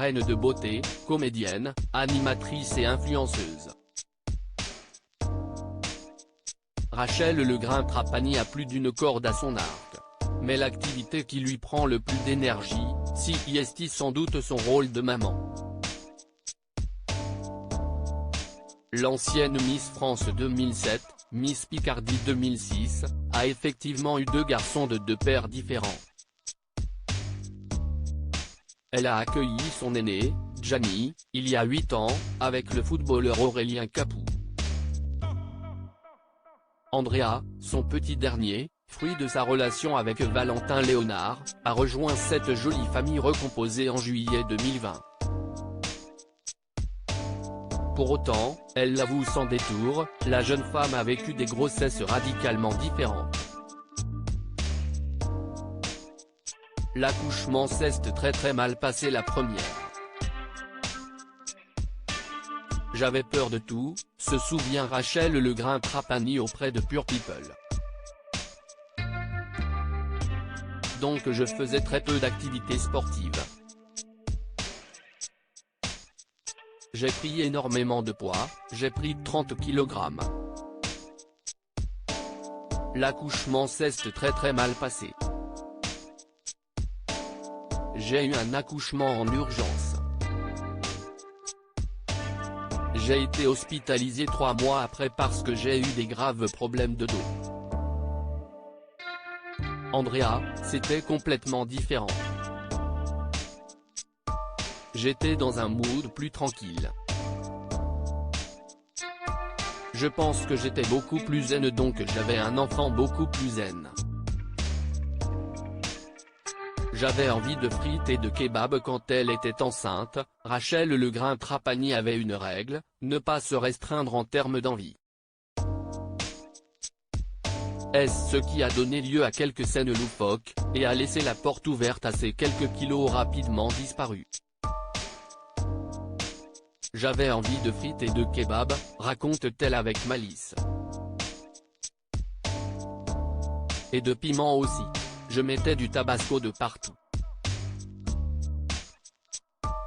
reine de beauté, comédienne, animatrice et influenceuse. Rachel Legrain-Trapani a plus d'une corde à son arc. Mais l'activité qui lui prend le plus d'énergie, c'est sans doute son rôle de maman. L'ancienne Miss France 2007, Miss Picardie 2006, a effectivement eu 2 garçons de 2 pères différents. Elle a accueilli son aîné, Gianni, il y a 8 ans, avec le footballeur Aurélien Capou. Andrea, son petit dernier, fruit de sa relation avec Valentin Léonard, a rejoint cette jolie famille recomposée en juillet 2020. Pour autant, elle l'avoue sans détour, la jeune femme a vécu des grossesses radicalement différentes. L'accouchement s'est très mal passé la première. J'avais peur de tout, se souvient Rachel Legrain-Trapani auprès de Pure People. Donc je faisais très peu d'activités sportives. J'ai pris énormément de poids, j'ai pris 30 kg. L'accouchement s'est très mal passé. J'ai eu un accouchement en urgence. J'ai été hospitalisé 3 mois après parce que j'ai eu des graves problèmes de dos. Andrea, c'était complètement différent. J'étais dans un mood plus tranquille. Je pense que j'étais beaucoup plus zen, donc j'avais un enfant beaucoup plus zen. J'avais envie de frites et de kebab quand elle était enceinte. Rachel Legrain-Trapani avait une règle, ne pas se restreindre en termes d'envie. Est-ce ce qui a donné lieu à quelques scènes loufoques, et a laissé la porte ouverte à ces quelques kilos rapidement disparus. J'avais envie de frites et de kebab, raconte-t-elle avec malice. Et de piment aussi. Je mettais du tabasco de partout.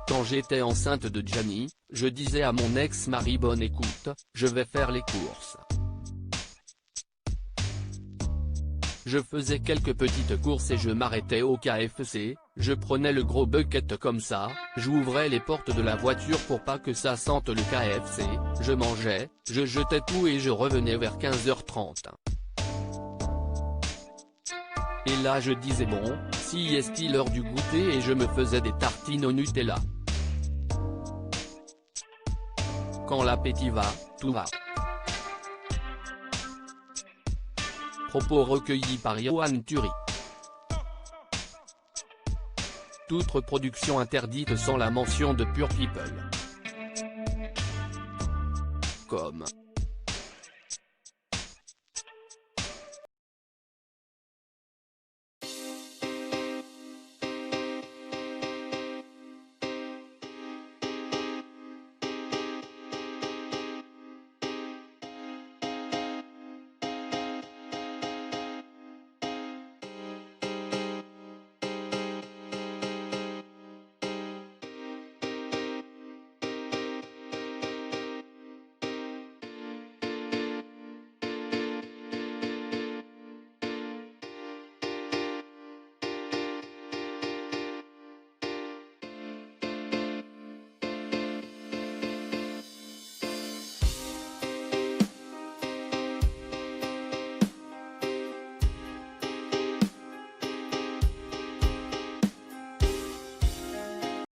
Quand j'étais enceinte de Gianni, je disais à mon ex-mari bonne écoute, je vais faire les courses. Je faisais quelques petites courses et je m'arrêtais au KFC, je prenais le gros bucket comme ça, j'ouvrais les portes de la voiture pour pas que ça sente le KFC, je mangeais, je jetais tout et je revenais vers 15h30. Et là je disais bon, si est-il l'heure du goûter et je me faisais des tartines au Nutella. Quand l'appétit va, tout va. Propos recueillis par Yoann Turi. Toute reproduction interdite sans la mention de Pure People. Comme